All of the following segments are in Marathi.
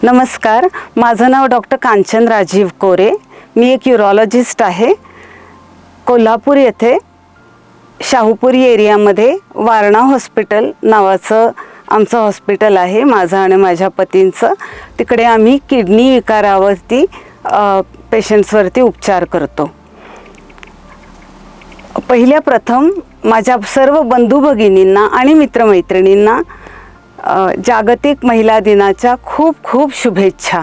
नमस्कार, माझं नाव डॉक्टर कांचन राजीव कोरे. मी एक यूरोलॉजिस्ट आहे. कोल्हापूर येथे शाहूपुरी एरियामध्ये वारणा हॉस्पिटल नावाचं आमचं हॉस्पिटल आहे, माझं आणि माझ्या पतींचं. तिकडे आम्ही किडनी विकारावरती पेशंट्सवरती उपचार करतो. पहिल्या प्रथम माझ्या सर्व बंधू भगिनींना आणि मित्रमैत्रिणींना जागतिक महिला दिनाच्या खूप खूप शुभेच्छा.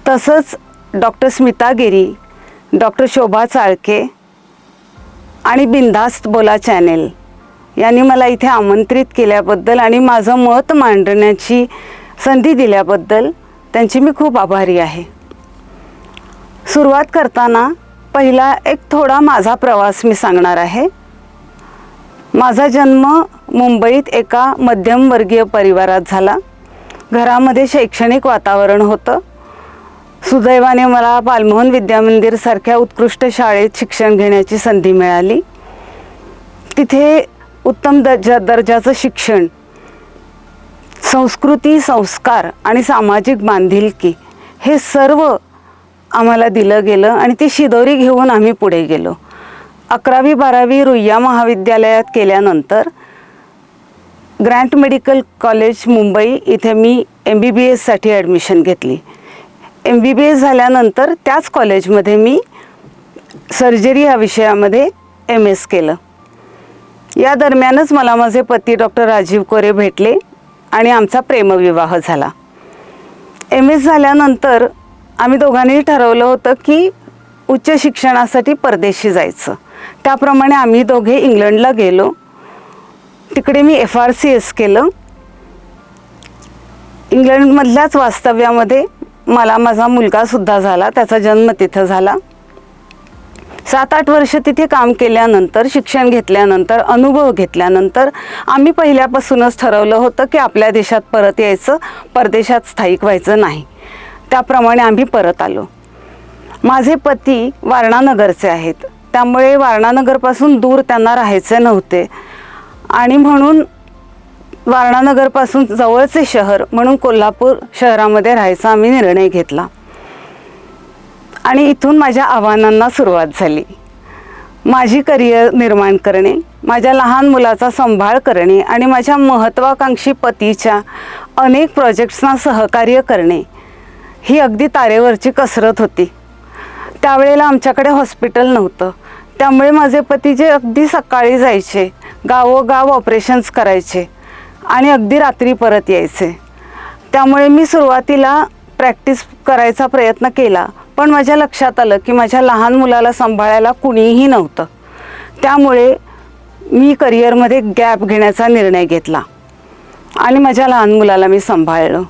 तसंच डॉक्टर स्मिता गिरी, डॉक्टर शोभा चाळके आणि बिनधास्त बोला चॅनेल यांनी मला इथे आमंत्रित केल्याबद्दल आणि माझं मत मांडण्याची संधी दिल्याबद्दल त्यांची मी खूप आभारी आहे. सुरुवात करताना पहिला एक थोडा माझा प्रवास मी सांगणार आहे. माझा जन्म मुंबईत एका मध्यमवर्गीय परिवारात झाला. घरामध्ये शैक्षणिक वातावरण होतं. सुदैवाने मला बालमोहन विद्यामंदिरसारख्या उत्कृष्ट शाळेत शिक्षण घेण्याची संधी मिळाली. तिथे उत्तम दर्जाचं शिक्षण, संस्कृती, संस्कार आणि सामाजिक बांधिलकी हे सर्व आम्हाला दिलं गेलं आणि ती शिदोरी घेऊन आम्ही पुढे गेलो. 11वी-12वी रुईया महाविद्यालयात केल्यानंतर ग्रँट मेडिकल कॉलेज मुंबई इथे मी MBBSसाठी ॲडमिशन घेतली. MBBS झाल्यानंतर त्याच कॉलेजमध्ये मी सर्जरी या विषयामध्ये MS केलं. या दरम्यानच मला माझे पती डॉक्टर राजीव कोरे भेटले आणि आमचा प्रेमविवाह झाला. MS झाल्यानंतर आम्ही दोघांनी ठरवलं होतं की उच्च शिक्षणासाठी परदेशी जायचं. त्याप्रमाणे आम्ही दोघे इंग्लंडला गेलो. तिकडे मी FRCS केलं. इंग्लंडमधल्याच वास्तव्यामध्ये मला माझा मुलगासुद्धा झाला. त्याचा जन्म तिथं झाला. 7-8 वर्ष तिथे काम केल्यानंतर, शिक्षण घेतल्यानंतर, अनुभव घेतल्यानंतर आम्ही पहिल्यापासूनच ठरवलं होतं की आपल्या देशात परत यायचं, परदेशात स्थायिक व्हायचं नाही. त्याप्रमाणे आम्ही परत आलो. माझे पती वारणानगरचे आहेत, त्यामुळे वारणानगरपासून दूर त्यांना राहायचे नव्हते आणि म्हणून वारणानगरपासून जवळचे शहर म्हणून कोल्हापूर शहरामध्ये राहायचा आम्ही निर्णय घेतला. आणि इथून माझ्या आव्हानांना सुरुवात झाली. माझी करिअर निर्माण करणे, माझ्या लहान मुलाचा सांभाळ करणे आणि माझ्या महत्त्वाकांक्षी पतीच्या अनेक प्रोजेक्ट्सना सहकार्य करणे ही अगदी तारेवरची कसरत होती. त्यावेळेला आमच्याकडे हॉस्पिटल नव्हतं, त्यामुळे माझे पती जे अगदी सकाळी जायचे, गावोगाव ऑपरेशन्स करायचे आणि अगदी रात्री परत यायचे. त्यामुळे मी सुरुवातीला प्रॅक्टिस करायचा प्रयत्न केला, पण माझ्या लक्षात आलं की माझ्या लहान मुलाला सांभाळायला कुणीही नव्हतं. त्यामुळे मी करिअरमध्ये गॅप घेण्याचा निर्णय घेतला आणि माझ्या लहान मुलाला मी सांभाळलं.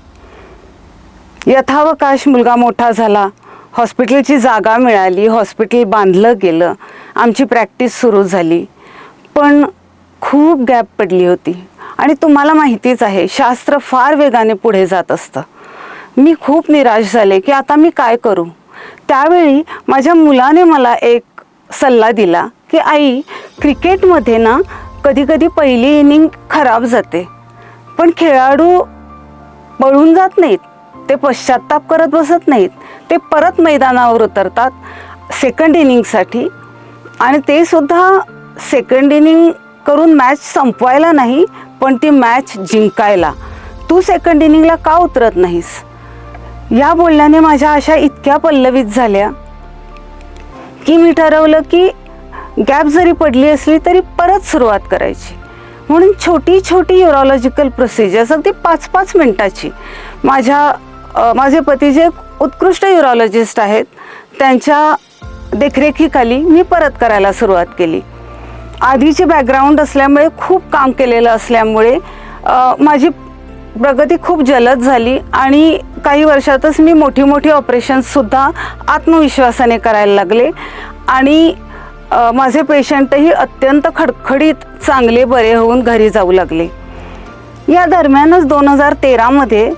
यथावकाश मुलगा मोठा झाला, हॉस्पिटलची जागा मिळाली, हॉस्पिटल बांधलं गेलं, आमची प्रॅक्टिस सुरू झाली. पण खूप गॅप पडली होती आणि तुम्हाला माहितीच आहे, शास्त्र फार वेगाने पुढे जात असतं. मी खूप निराश झाले की आता मी काय करू. त्यावेळी माझ्या मुलाने मला एक सल्ला दिला की आई, क्रिकेटमध्ये ना कधी पहिली इनिंग खराब जाते, पण खेळाडू पळून जात नाहीत, ते पश्चात्ताप करत बसत नाहीत, ते परत मैदानावर उतरतात सेकंड इनिंगसाठी. आणि ते सुद्धा सेकंड इनिंग करून मॅच संपवायला नाही, पण ती मॅच जिंकायला. तू सेकंड इनिंगला का उतरत नाहीस. या बोलण्याने माझ्या आशा इतक्या पल्लवित झाल्या की मी ठरवलं की गॅप जरी पडली असली तरी परत सुरुवात करायची. म्हणून छोटी छोटी यूरोलॉजिकल प्रोसिजर्स, अगदी 5-5 मिनिटाची, माझे पती जे उत्कृष्ट यूरोलॉजिस्ट आहेत त्यांच्या देखरेखीखाली मी परत करायला सुरुवात केली. आधीचे बॅकग्राऊंड असल्यामुळे, खूप काम केलेलं असल्यामुळे माझी प्रगती खूप जलद झाली आणि काही वर्षातच मी मोठी ऑपरेशन्ससुद्धा आत्मविश्वासाने करायला लागले आणि माझे पेशंटही अत्यंत खडखडीत चांगले बरे होऊन घरी जाऊ लागले. या दरम्यानच 2013मध्ये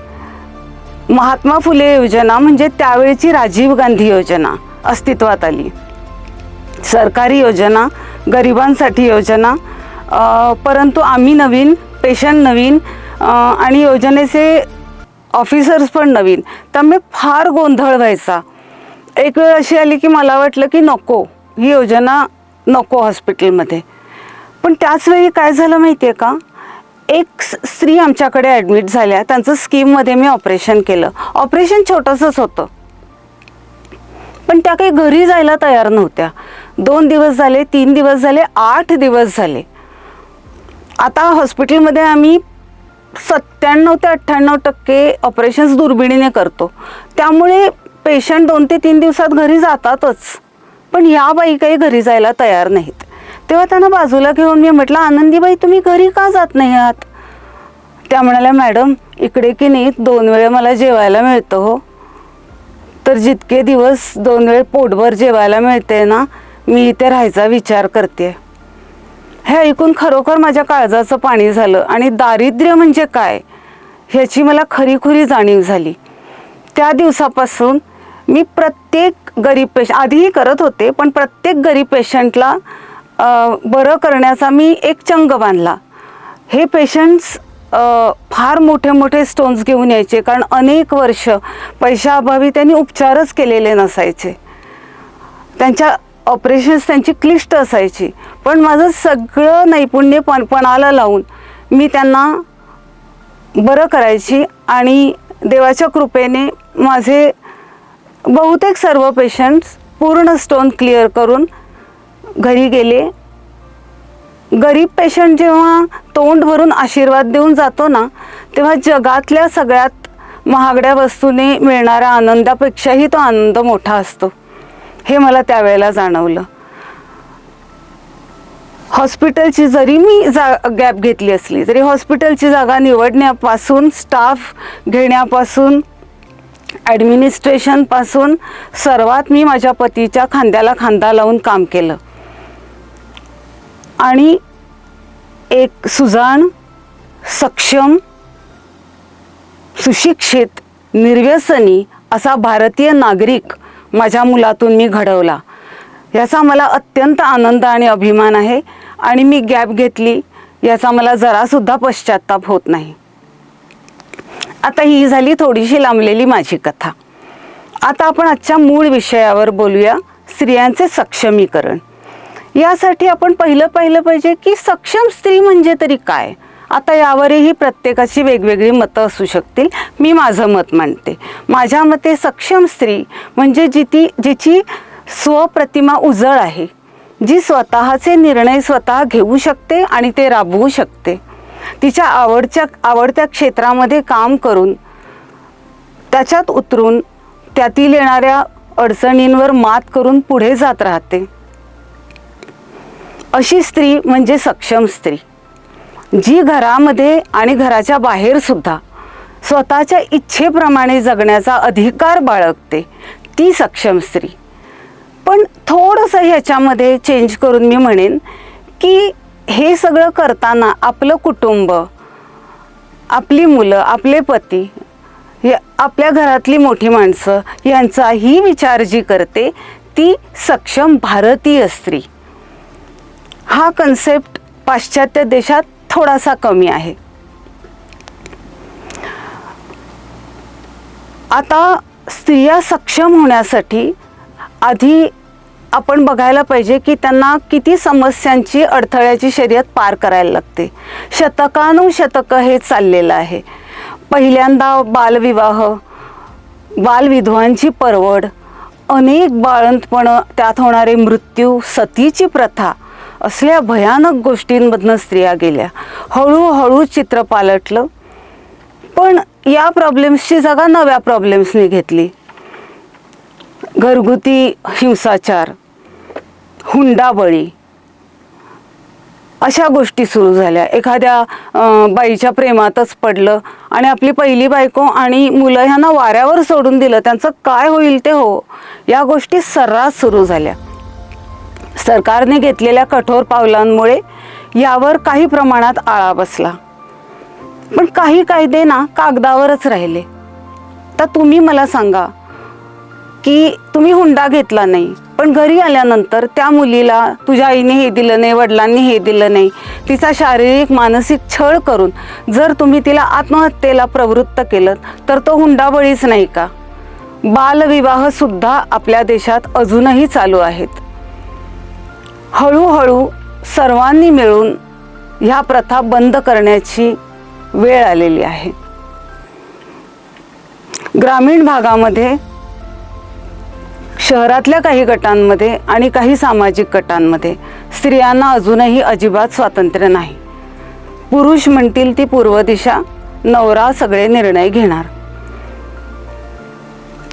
महात्मा फुले योजना, म्हणजे त्यावेळची राजीव गांधी योजना अस्तित्वात आली. सरकारी योजना, गरिबांसाठी योजना, परंतु आम्ही नवीन, पेशंट नवीन आणि योजनेचे ऑफिसर्स पण नवीन, त्यामुळे फार गोंधळ व्हायचा. एक वेळ अशी आली की मला वाटलं की नको, ही योजना नको हॉस्पिटलमध्ये. पण त्याच वेळी काय झालं माहिती आहे का, एक स्त्री आमच्याकडे ॲडमिट झाल्या. त्यांचं स्कीममध्ये मी ऑपरेशन केलं. ऑपरेशन छोटंसंच होतं, पण त्या काही घरी जायला तयार नव्हत्या. 2 दिवस झाले, 3 दिवस झाले, 8 दिवस झाले. आता हॉस्पिटलमध्ये आम्ही 97 ते 98% ऑपरेशन्स दुर्बिणीने करतो, त्यामुळे पेशंट 2 ते 3 दिवसात घरी जातातच. पण या बाई काही घरी जायला तयार नाहीत. तेव्हा त्यांना बाजूला घेऊन मी म्हटलं, आनंदीबाई तुम्ही घरी का जात नाही आहात? त्या म्हणाल्या, मॅडम इकडे की नाही 2 वेळा मला जेवायला मिळतं हो, तर जितके दिवस 2 वेळ पोटभर जेवायला मिळते ना, मी इथे राहायचा विचार करते. हे ऐकून खरोखर माझ्या काळजाचं पाणी झालं आणि दारिद्र्य म्हणजे काय ह्याची मला खरीखुरी जाणीव झाली. त्या दिवसापासून मी प्रत्येक गरीब पेशंट, आधीही करत होते, पण प्रत्येक गरीब पेशंटला बरं करण्याचा मी एक चंग बांधला. हे पेशंट्स फार मोठे मोठे स्टोन्स घेऊन यायचे, कारण अनेक वर्ष पैशाअभावी त्यांनी उपचारच केलेले नसायचे. त्यांच्या ऑपरेशन्स त्यांची क्लिष्ट असायची, पण माझं सगळं नैपुण्य पणाला लावून मी त्यांना बरं करायची. आणि देवाच्या कृपेने माझे बहुतेक सर्व पेशंट्स पूर्ण स्टोन क्लिअर करून घरी गेले. गरीब पेशंट जेव्हा तोंड भरून आशीर्वाद देऊन जातो ना, तेव्हा जगातल्या सगळ्यात महागड्या वस्तूने मिळणाऱ्या आनंदापेक्षाही तो आनंद मोठा असतो, हे मला त्यावेळेला जाणवलं. हॉस्पिटलची जरी मी गॅप घेतली असली तरी हॉस्पिटलची जागा निवडण्यापासून, स्टाफ घेण्यापासून, ॲडमिनिस्ट्रेशनपासून सर्वात मी माझ्या पतीच्या खांद्याला खांदा लावून काम केलं. आणि एक सुजाण, सक्षम, सुशिक्षित, निर्व्यसनी असा भारतीय नागरिक माझ्या मुलातून मी घडवला. याचा मला अत्यंत आनंद आणि अभिमान आहे. आणि मी गॅप घेतली याचा मला जरासुद्धा पश्चात्ताप होत नाही. आता ही झाली थोडीशी लांबलेली माझी कथा. आता आपण आजच्या मूळ विषयावर बोलूया, स्त्रियांचे सक्षमीकरण. यासाठी आपण पाहिलं पाहिजे की सक्षम स्त्री म्हणजे तरी काय. आता यावरही प्रत्येकाची वेगवेगळी मतं असू शकतील. मी माझं मत मांडते. माझ्या मते सक्षम स्त्री म्हणजे जिची स्वप्रतिमा उजळ आहे, जी स्वतःचे निर्णय स्वतः घेऊ शकते आणि ते राबवू शकते. तिच्या आवडत्या क्षेत्रामध्ये काम करून, त्याच्यात उतरून, त्यातील येणाऱ्या अडचणींवर मात करून पुढे जात राहते, अशी स्त्री म्हणजे सक्षम स्त्री. जी घरामध्ये आणि घराच्या बाहेर सुद्धा स्वतःच्या इच्छेप्रमाणे जगण्याचा अधिकार बाळगते, ती सक्षम स्त्री. पण थोडंसं ह्याच्यामध्ये चेंज करून मी म्हणेन की हे सगळं करताना आपलं कुटुंब, आपली मुलं, आपले पती, आपल्या घरातली मोठी माणसं यांचाही विचार जी करते ती सक्षम भारतीय स्त्री. हा कन्सेप्ट पाश्चात्य देशात थोडासा कमी आहे. आता स्त्रिया सक्षम होण्यासाठी आधी आपण बघायला पाहिजे की त्यांना किती समस्यांची, अडथळ्याची शर्यत पार करायला लागते. शतकानुशतकं हे चाललेलं आहे. पहिल्यांदा बालविवाह, बालविधवांची परवड, अनेक बाळंतपणं, त्यात होणारे मृत्यू, सतीची प्रथा असल्या भयानक गोष्टींमधनं स्त्रिया गेल्या. हळूहळू चित्र पालटलं. पण या प्रॉब्लेम्सची जागा नव्या प्रॉब्लेम्सनी घेतली. घरगुती हिंसाचार, हुंडाबळी अशा गोष्टी सुरू झाल्या. एखाद्या बाईच्या प्रेमातच पडलं आणि आपली पहिली बायको आणि मुलं ह्यांना वाऱ्यावर सोडून दिलं, त्यांचं काय होईल ते हो. या गोष्टी सर्रास सुरू झाल्या. सरकारने घेतलेल्या कठोर पावलांमुळे यावर काही प्रमाणात आळा बसला. पण काही कायदे ना कागदावरच राहिले. तर तुम्ही मला सांगा की तुम्ही हुंडा घेतला नाही, पण घरी आल्यानंतर त्या मुलीला तुझ्या आईने हे दिलं नाही, वडिलांनी हे दिलं नाही, तिचा शारीरिक मानसिक छळ करून जर तुम्ही तिला आत्महत्येला प्रवृत्त केलं तर तो हुंडाबळीच नाही का? बालविवाहसुद्धा आपल्या देशात अजूनही चालू आहेत. हळूहळू सर्वांनी मिळून ह्या प्रथा बंद करण्याची वेळ आलेली आहे. ग्रामीण भागामध्ये, शहरातल्या काही गटांमध्ये आणि काही सामाजिक गटांमध्ये स्त्रियांना अजूनही अजिबात स्वातंत्र्य नाही. पुरुष म्हणतील ती पूर्व दिशा, नवरा सगळे निर्णय घेणार.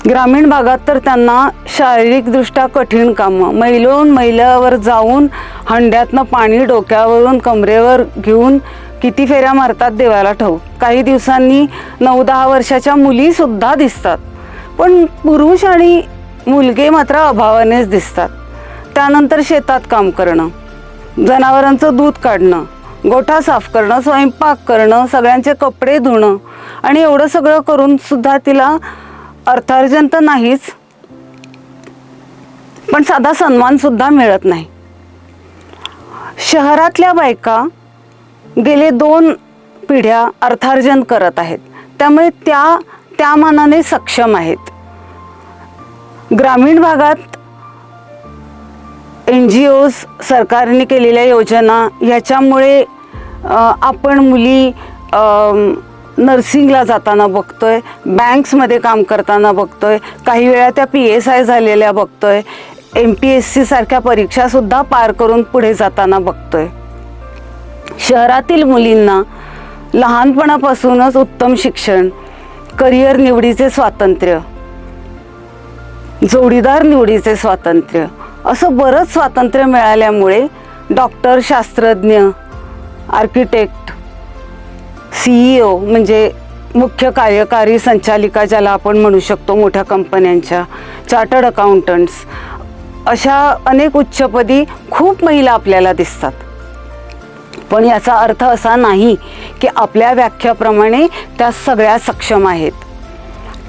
ग्रामीण भागात तर त्यांना शारीरिकदृष्ट्या कठीण कामं, मैलोन मैलावर जाऊन हंड्यातनं पाणी डोक्यावरून कमरेवर घेऊन किती फेऱ्या मारतात देवाला ठाऊक. काही दिवसांनी 9-10 वर्षाच्या मुलीसुद्धा दिसतात. पण पुरुष आणि मुलगे मात्र अभावानेच दिसतात. त्यानंतर शेतात काम करणं, जनावरांचं दूध काढणं, गोठा साफ करणं, स्वयंपाक करणं, सगळ्यांचे कपडे धुणं आणि एवढं सगळं करून सुद्धा तिला अर्थार्जन तर नाहीच, पण साधा सन्मान सुद्धा मिळत नाही. शहरातल्या बायका गेले 2 पिढ्या अर्थार्जन करत आहेत, त्यामुळे त्या मानाने सक्षम आहेत. ग्रामीण भागात NGOs, सरकारने केलेल्या योजना ह्याच्यामुळे आपण मुली नर्सिंगला जाताना बघतोय, बँक्समध्ये काम करताना बघतोय, काही वेळा त्या PSI झालेल्या बघतोय, MPSC सारख्या परीक्षासुद्धा पार करून पुढे जाताना बघतोय. शहरातील मुलींना लहानपणापासूनच उत्तम शिक्षण, करिअर निवडीचे स्वातंत्र्य, जोडीदार निवडीचे स्वातंत्र्य असं बरंच स्वातंत्र्य मिळाल्यामुळे डॉक्टर, शास्त्रज्ञ, आर्किटेक्ट, CEO म्हणजे मुख्य कार्यकारी संचालिका ज्याला आपण म्हणू शकतो मोठ्या कंपन्यांच्या, चार्टर्ड अकाउंटंट्स, अशा अनेक उच्चपदी खूप महिला आपल्याला दिसतात. पण याचा अर्थ असा नाही की आपल्या व्याख्याप्रमाणे त्या सगळ्या सक्षम आहेत.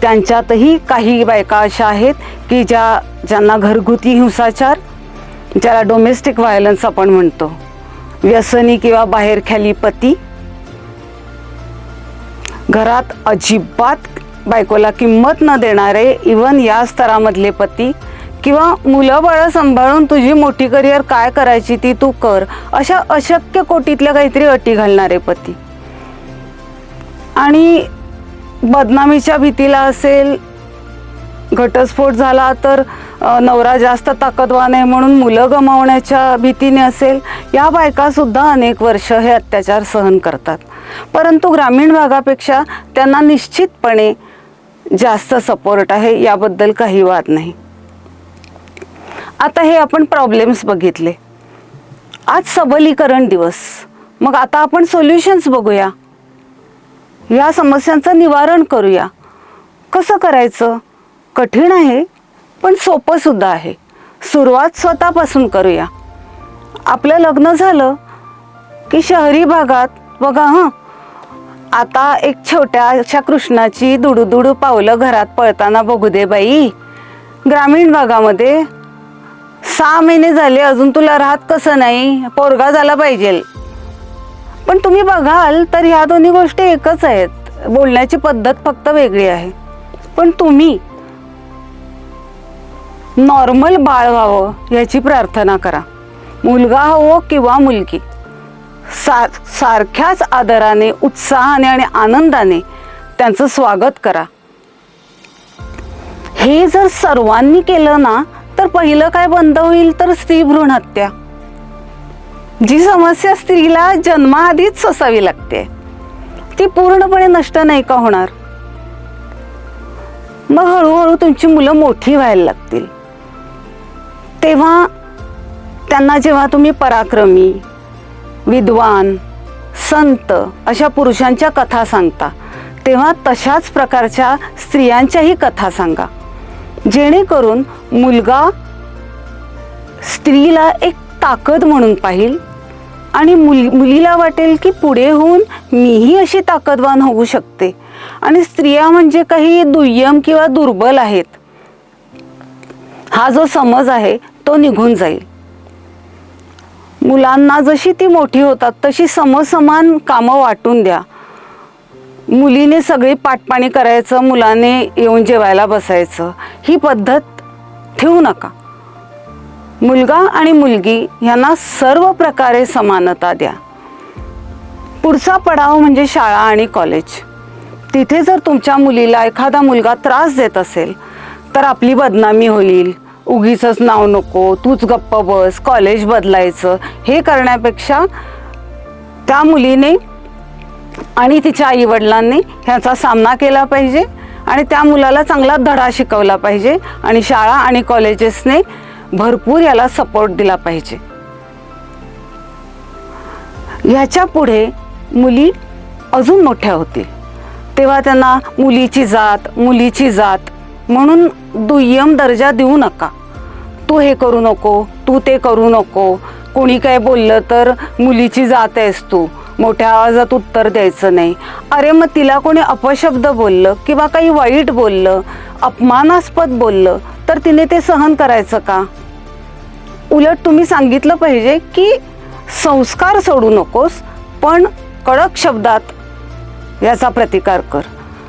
त्यांच्यातही काही बायका अशा आहेत की ज्यांना घरगुती हिंसाचार, ज्याला डोमेस्टिक व्हायलन्स आपण म्हणतो, व्यसनी किंवा बाहेरख्याली पती, घरात अजिबात बायकोला किंमत न देणारे इवन या स्तरामधले पती, किंवा मुलं बाळं सांभाळून तुझी मोठी करिअर काय करायची ती तू कर अशा अशक्य कोटीतल्या काहीतरी अटी घालणारे पती. आणि बदनामीच्या भीतीला असेल, घटस्फोट झाला तर नवरा जास्त ताकदवान आहे म्हणून मुलं गमावण्याच्या भीतीने असेल, या बायकासुद्धा अनेक वर्ष हे अत्याचार सहन करतात. परंतु ग्रामीण भागापेक्षा त्यांना निश्चितपणे जास्त सपोर्ट आहे, याबद्दल काही वाद नाही. आता हे आपण प्रॉब्लेम्स बघितले. आज सबलीकरण दिवस, मग आता आपण सोल्युशन्स बघूया, या समस्यांचं निवारण करूया. कसं करायचं? कठीण आहे पण सोपं सुद्धा आहे. सुरुवात स्वतःपासून करूया. आपलं लग्न झालं की शहरी भागात बघा आता एक छोट्याशा कृष्णाची दुडू पावलं घरात पळताना बघू दे बाई. ग्रामीण भागामध्ये 6 महिने झाले अजून तुला राहत कसं नाही, पोरगा झाला पाहिजे. पण तुम्ही बघाल तर ह्या दोन्ही गोष्टी एकच आहेत, बोलण्याची पद्धत फक्त वेगळी आहे. पण तुम्ही नॉर्मल बाळ व्हावं याची प्रार्थना करा. मुलगा हवो किंवा मुलगी, सारख्याच आदराने, उत्साहाने आणि आनंदाने त्यांचं स्वागत करा. हे जर सर्वांनी केलं ना तर पहिलं काय बंद होईल तर स्त्री भ्रूण हत्या, जी समस्या स्त्रीला जन्माआधीच सोसावी लागते, ती पूर्णपणे नष्ट नाही का होणार? मग हळूहळू तुमची मुलं मोठी व्हायला लागतील. तेव्हा त्यांना जेव्हा तुम्ही पराक्रमी, विद्वान, संत अशा पुरुषांच्या कथा सांगता, तेव्हा तशाच प्रकारच्या स्त्रियांच्याही कथा सांगा, जेणेकरून मुलगा स्त्रीला एक ताकद म्हणून पाहिल आणि मुलीला वाटेल की पुढे होऊन मीही अशी ताकदवान होऊ शकते. आणि स्त्रिया म्हणजे काही दुय्यम किंवा दुर्बल आहेत हा जो समज आहे तो निघून जाईल. मुलांना जशी ती मोठी होतात तशी समसमान कामं वाटून द्या. मुलीने सगळी पाटपाणी करायचं, मुलाने येऊन जेवायला बसायचं, ही पद्धत ठेवू नका. मुलगा आणि मुलगी यांना सर्व प्रकारे समानता द्या. पुढचा पडाव म्हणजे शाळा आणि कॉलेज. तिथे जर तुमच्या मुलीला एखादा मुलगा त्रास देत असेल तर आपली बदनामी होईल. उगीचच नाव नको, तूच गप्प बस, कॉलेज बदलायचं, हे करण्यापेक्षा त्या मुलीने आणि तिच्या आईवडिलांनी ह्याचा सामना केला पाहिजे आणि त्या मुलाला चांगला धडा शिकवला पाहिजे आणि शाळा आणि कॉलेजेसने भरपूर याला सपोर्ट दिला पाहिजे. ह्याच्या पुढे मुली अजून मोठ्या होतील तेव्हा त्यांना मुलीची जात म्हणून दुय्यम दर्जा देऊ नका. तू हे करू नको, तू ते करू नको, कोणी काय बोललं तर मुलीची जात आहेस तू, मोठ्या आवाजात उत्तर द्यायचं नाही. अरे मग तिला कोणी अपशब्द बोललं किंवा काही वाईट बोललं, अपमानास्पद बोललं तर तिने ते सहन करायचं का? उलट तुम्ही सांगितलं पाहिजे की संस्कार सोडू नकोस, पण कडक शब्दात याचा प्रतिकार कर.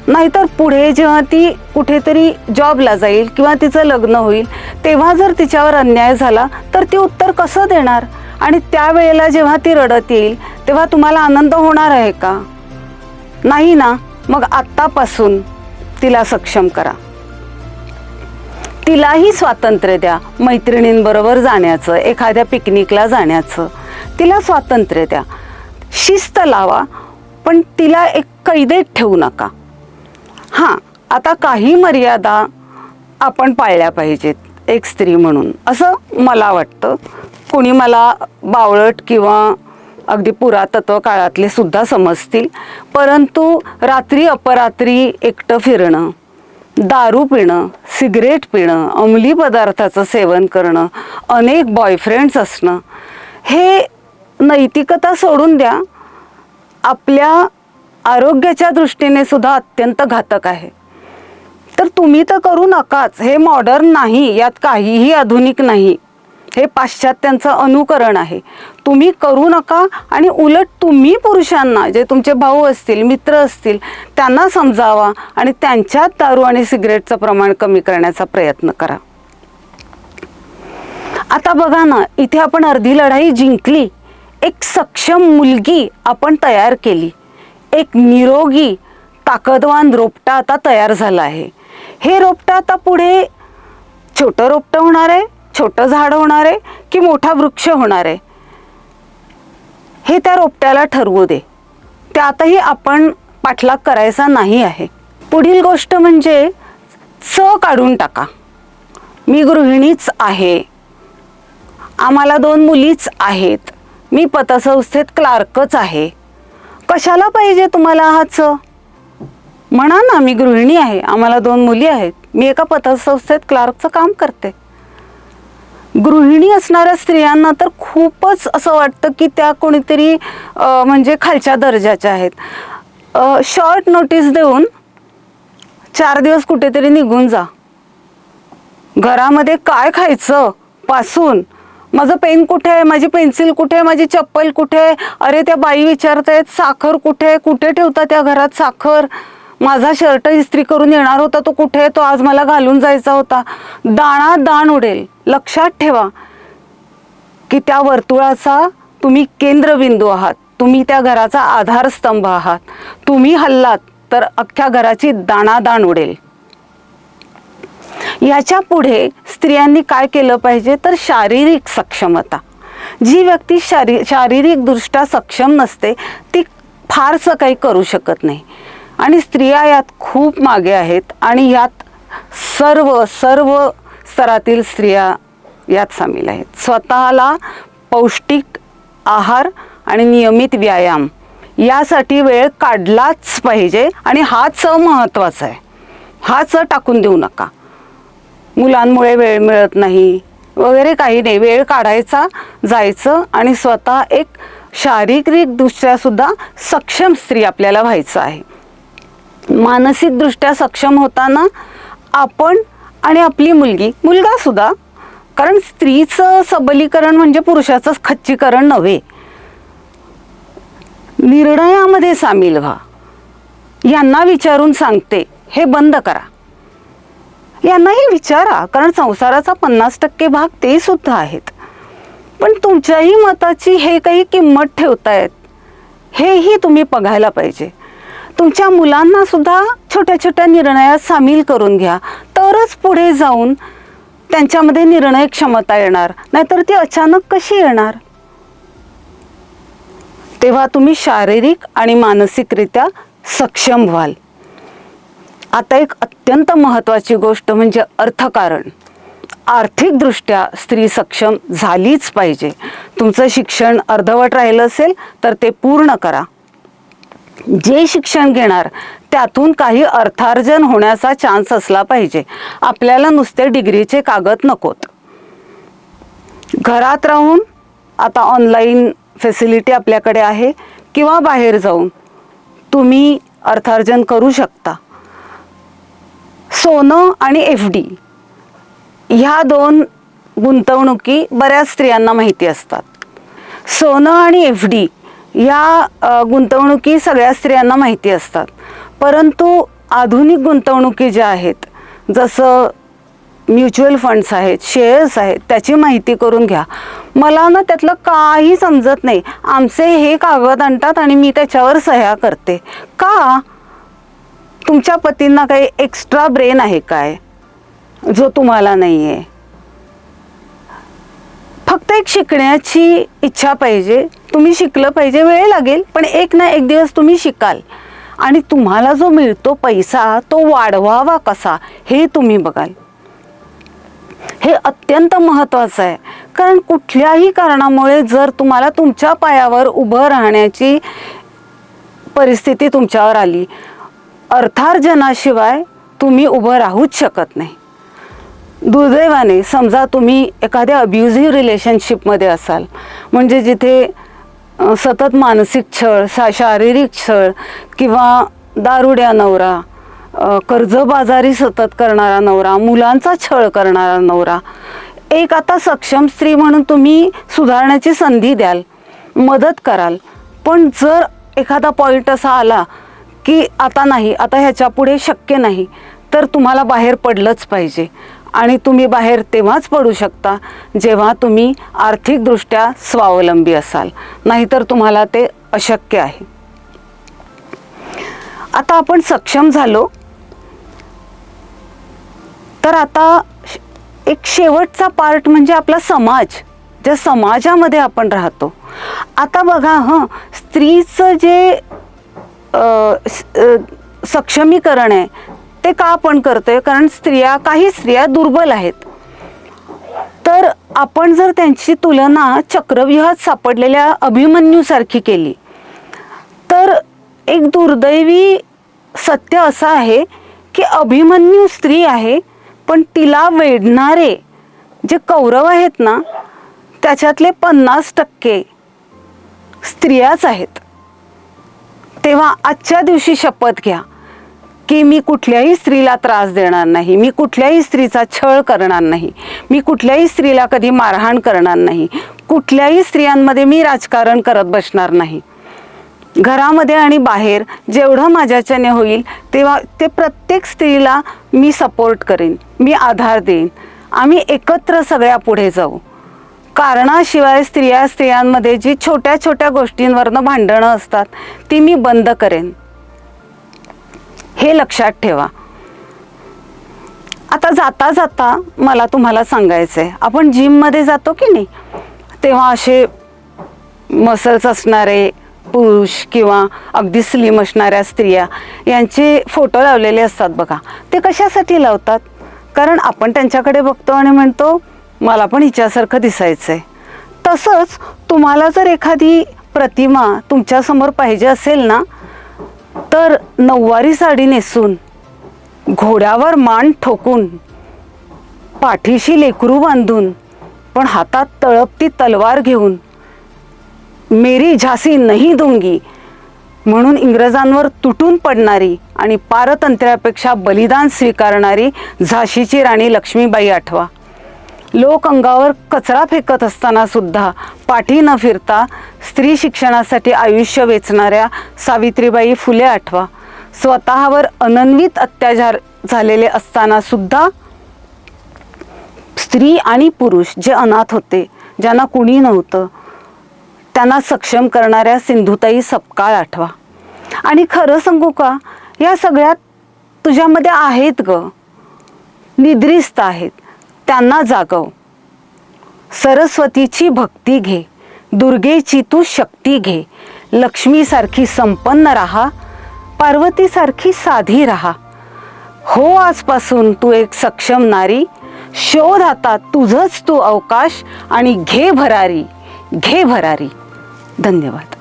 नाहीतर पुढे जेव्हा ती कुठेतरी जॉबला जाईल किंवा तिचं लग्न होईल तेव्हा जर तिच्यावर अन्याय झाला तर ती उत्तर कसं देणार? आणि त्यावेळेला जेव्हा ती रडत येईल तेव्हा तुम्हाला आनंद होणार आहे का? नाही ना. मग आत्तापासून तिला सक्षम करा. तिलाही स्वातंत्र्य द्या. मैत्रिणींबरोबर जाण्याचं, एखाद्या पिकनिकला जाण्याचं तिला स्वातंत्र्य द्या. शिस्त लावा, पण तिला एक कैदेत ठेवू नका. हां, आता काही मर्यादा आपण पाळल्या पाहिजेत एक स्त्री म्हणून, असं मला वाटतं. कोणी मला बावळट किंवा अगदी पुरातत्व काळातले सुद्धा समजतील, परंतु रात्री अपरात्री एकटं फिरणं, दारू पिणं, सिगरेट पिणं, अंमली पदार्थाचं सेवन करणं, अनेक बॉयफ्रेंड्स असणं, हे नैतिकता सोडून द्या, आपल्या आरोग्याच्या दृष्टीने सुद्धा अत्यंत घातक आहे. तर तुम्ही तर करू नकाच. हे मॉडर्न नाही, यात काहीही आधुनिक नाही, हे पाश्चात्यांचं अनुकरण आहे. तुम्ही करू नका. आणि उलट तुम्ही पुरुषांना, जे तुमचे भाऊ असतील, मित्र असतील, त्यांना समजावा आणि त्यांच्यात दारू आणि सिगरेटचं प्रमाण कमी करण्याचा प्रयत्न करा. आता बघा ना, इथे आपण अर्धी लढाई जिंकली. एक सक्षम मुलगी आपण तयार केली. एक निरोगी ताकदवान रोपटा आता तयार झाला आहे. हे रोपटं आता पुढे छोटं रोपटं होणार आहे, छोटं झाड होणार आहे की मोठा वृक्ष होणार आहे, हे त्या रोपट्याला ठरवू दे. त्यातही आपण पाठलाग करायचा नाही आहे. पुढील गोष्ट म्हणजे काढून टाका. मी गृहिणीच आहे, आम्हाला 2 मुलीच आहेत, मी पतसंस्थेत क्लार्कच आहे. कशाला पाहिजे तुम्हाला हाच? म्हणा ना, मी गृहिणी आहे, आम्हाला 2 मुली आहेत, मी एका पतसंस्थेत क्लार्कचं काम करते. गृहिणी असणाऱ्या स्त्रियांना तर खूपच असं वाटतं की त्या कोणीतरी म्हणजे खालच्या दर्जाच्या आहेत. शॉर्ट नोटीस देऊन 4 दिवस कुठेतरी निघून जा. घरामध्ये काय खायचं पासून, माझं पेन कुठे आहे, माझी पेन्सिल कुठे आहे, माझी चप्पल कुठे आहे, अरे त्या बाई विचारतायत साखर कुठे, कुठे ठेवता त्या घरात साखर, माझा शर्ट इस्त्री करून येणार होता तो कुठे, तो आज मला घालून जायचा होता. दाणा दाण उडेल. लक्षात ठेवा की त्या वर्तुळाचा तुम्ही केंद्रबिंदू आहात, तुम्ही त्या घराचा आधारस्तंभ आहात. तुम्ही हल्लात तर अख्ख्या घराची दाणादाण उडेल. याच्या पुढे स्त्रियांनी काय केलं पाहिजे तर शारीरिक सक्षमता. जी व्यक्ती शारीरिकदृष्ट्या सक्षम नसते ती फारसं काही करू शकत नाही. आणि स्त्रिया यात खूप मागे आहेत आणि यात सर्व स्तरातील स्त्रिया यात सामील आहेत. स्वतःला पौष्टिक आहार आणि नियमित व्यायाम यासाठी वेळ काढलाच पाहिजे. आणि हाच महत्त्वाचा आहे, हाच टाकून देऊ नका. मुलांमुळे वेळ मिळत नाही वगैरे काही नाही. वेळ काढायचा, जायचं आणि स्वतः एक शारीरिकदृष्ट्या सुद्धा सक्षम स्त्री आपल्याला व्हायचं आहे. मानसिकदृष्ट्या सक्षम होताना आपण आणि आपली मुलगा सुद्धा, कारण स्त्रीचं सबलीकरण म्हणजे पुरुषाचं खच्चीकरण नव्हे. निर्णयामध्ये सामील व्हा. यांना विचारून सांगते हे बंद करा. यांनाही विचारा, कारण संसाराचा 50% भाग ते सुद्धा आहेत. पण तुमच्याही मताची हे काही किंमत ठेवतायत हेही तुम्ही बघायला पाहिजे. तुमच्या मुलांना सुद्धा छोट्या छोट्या निर्णयात सामील करून घ्या, तरच पुढे जाऊन त्यांच्यामध्ये निर्णय क्षमता येणार, नाहीतर ती अचानक कशी येणार. तेव्हा तुम्ही शारीरिक आणि मानसिकरित्या सक्षम व्हाल. आता एक अत्यंत महत्त्वाची गोष्ट म्हणजे अर्थकारण. आर्थिकदृष्ट्या स्त्री सक्षम झालीच पाहिजे. तुमचं शिक्षण अर्धवट राहिलं असेल तर ते पूर्ण करा. जे शिक्षण घेणार त्यातून काही अर्थार्जन होण्याचा चान्स असला पाहिजे. आपल्याला नुसते डिग्रीचे कागद नकोत. घरात राहून आता ऑनलाईन फॅसिलिटी आपल्याकडे आहे, किंवा बाहेर जाऊन तुम्ही अर्थार्जन करू शकता. सोनं आणि FD ह्या 2 गुंतवणुकी बऱ्याच स्त्रियांना माहिती असतात. सोनं आणि FD या गुंतवणुकी सगळ्या स्त्रियांना माहिती असतात. परंतु आधुनिक गुंतवणुकी ज्या आहेत, जसं म्युच्युअल फंड्स आहेत, शेअर्स आहेत, त्याची माहिती करून घ्या. मला ना त्यातलं काही समजत नाही, आमचे हे कागद आणतात आणि मी त्याच्यावर सह्या करते. का? तुमच्या पतींना काही एक्स्ट्रा ब्रेन आहे काय जो तुम्हाला नाही आहे? फक्त एक शिकण्याची इच्छा पाहिजे. तुम्ही शिकलं पाहिजे. वेळ लागेल, पण एक ना एक दिवस तुम्ही शिकाल. आणि तुम्हाला जो मिळतो पैसा तो वाढवावा कसा हे तुम्ही बघाल. हे अत्यंत महत्त्वाचं आहे. कारण कुठल्याही कारणामुळे जर तुम्हाला तुमच्या पायावर उभं राहण्याची परिस्थिती तुमच्यावर आली, अर्थार्जनाशिवाय तुम्ही उभं राहूच शकत नाही. दुर्दैवाने समजा तुम्ही एखाद्या अब्युझिव्ह रिलेशनशिपमध्ये असाल, म्हणजे जिथे सतत मानसिक छळ, शारीरिक छळ, किंवा दारुड्या नवरा, कर्जबाजारी सतत करणारा नवरा, मुलांचा छळ करणारा नवरा. एक आता सक्षम स्त्री म्हणून तुम्ही सुधारण्याची संधी द्याल, मदत कराल. पण जर एखादा पॉईंट असा आला की आता नाही, आता ह्याच्या पुढे शक्य नाही, तर तुम्हाला बाहेर पडलंच पाहिजे. आणि तुम्ही बाहेर तेव्हाच पडू शकता जेव्हा तुम्ही आर्थिकदृष्ट्या स्वावलंबी असाल, नाहीतर तुम्हाला ते अशक्य आहे. आता आपण सक्षम झालो, तर आता एक शेवटचा पार्ट म्हणजे आपला समाज, ज्या समाजामध्ये आपण राहतो. आता बघा, स्त्रीचं जे सक्षमीकरण आहे ते का आपण करतोय? कारण काही स्त्रिया दुर्बल आहेत. तर आपण जर त्यांची तुलना चक्रव्यूहात सापडलेल्या अभिमन्यूसारखी केली, तर एक दुर्दैवी सत्य असं आहे की अभिमन्यू स्त्री आहे, पण तिला वेढणारे जे कौरव आहेत ना, त्याच्यातले 50% स्त्रियाच आहेत. तेव्हा आजच्या दिवशी शपथ घ्या की मी कुठल्याही स्त्रीला त्रास देणार नाही, मी कुठल्याही स्त्रीचा छळ करणार नाही, मी कुठल्याही स्त्रीला कधी मारहाण करणार नाही, कुठल्याही स्त्रियांमध्ये मी राजकारण करत बसणार नाही. घरामध्ये आणि बाहेर जेवढं माझ्याच्याने होईल तेव्हा ते प्रत्येक स्त्रीला मी सपोर्ट करेन, मी आधार देईन. आम्ही एकत्र सगळ्या पुढे जाऊ. कारणाशिवाय स्त्रियांमध्ये जी छोट्या छोट्या गोष्टींवरनं भांडणं असतात ती मी बंद करेन. हे लक्षात ठेवा. आता जाता जाता मला तुम्हाला सांगायचं आहे, आपण जिममध्ये जातो की नाही, तेव्हा असे मसल्स असणारे पुरुष किंवा अगदी स्लिम असणाऱ्या स्त्रिया यांचे फोटो लावलेले असतात बघा. ते कशासाठी लावतात? कारण आपण त्यांच्याकडे बघतो आणि म्हणतो मला पण हिच्यासारखं दिसायचं आहे. तसंच तुम्हाला जर एखादी प्रतिमा तुमच्यासमोर पाहिजे असेल ना, तर नऊवारी साडी नेसून, घोड्यावर मान ठोकून, पाठीशी लेकरू बांधून, पण हातात तळपती तलवार घेऊन, मेरी झांसी नहीं दूंगी, म्हणून इंग्रजांवर तुटून पडणारी आणि पारतंत्र्यापेक्षा बलिदान स्वीकारणारी झाशीची राणी लक्ष्मीबाई आठवा. लोक अंगावर कचरा फेकत असताना सुद्धा पाठी न फिरता स्त्री शिक्षणासाठी आयुष्य वेचणाऱ्या सावित्रीबाई फुले आठवा. स्वतःवर अनन्वित अत्याचार झालेले असताना सुद्धा स्त्री आणि पुरुष जे अनाथ होते, ज्यांना कुणी नव्हतं, त्यांना सक्षम करणाऱ्या सिंधुताई सपकाळ आठवा. आणि खरं सांगू का, या सगळ्यात तुझ्यामध्ये आहेत ग, निद्रिस्त आहेत, त्यांना जागव. सरस्वतीची भक्ती घे, दुर्गेची तू शक्ती घे, लक्ष्मीसारखी संपन्न राहा, पार्वतीसारखी साधी राहा. हो आजपासून तू एक सक्षम नारी, शोध आता तुझंच तू अवकाश आणि घे भरारी, घे भरारी. धन्यवाद.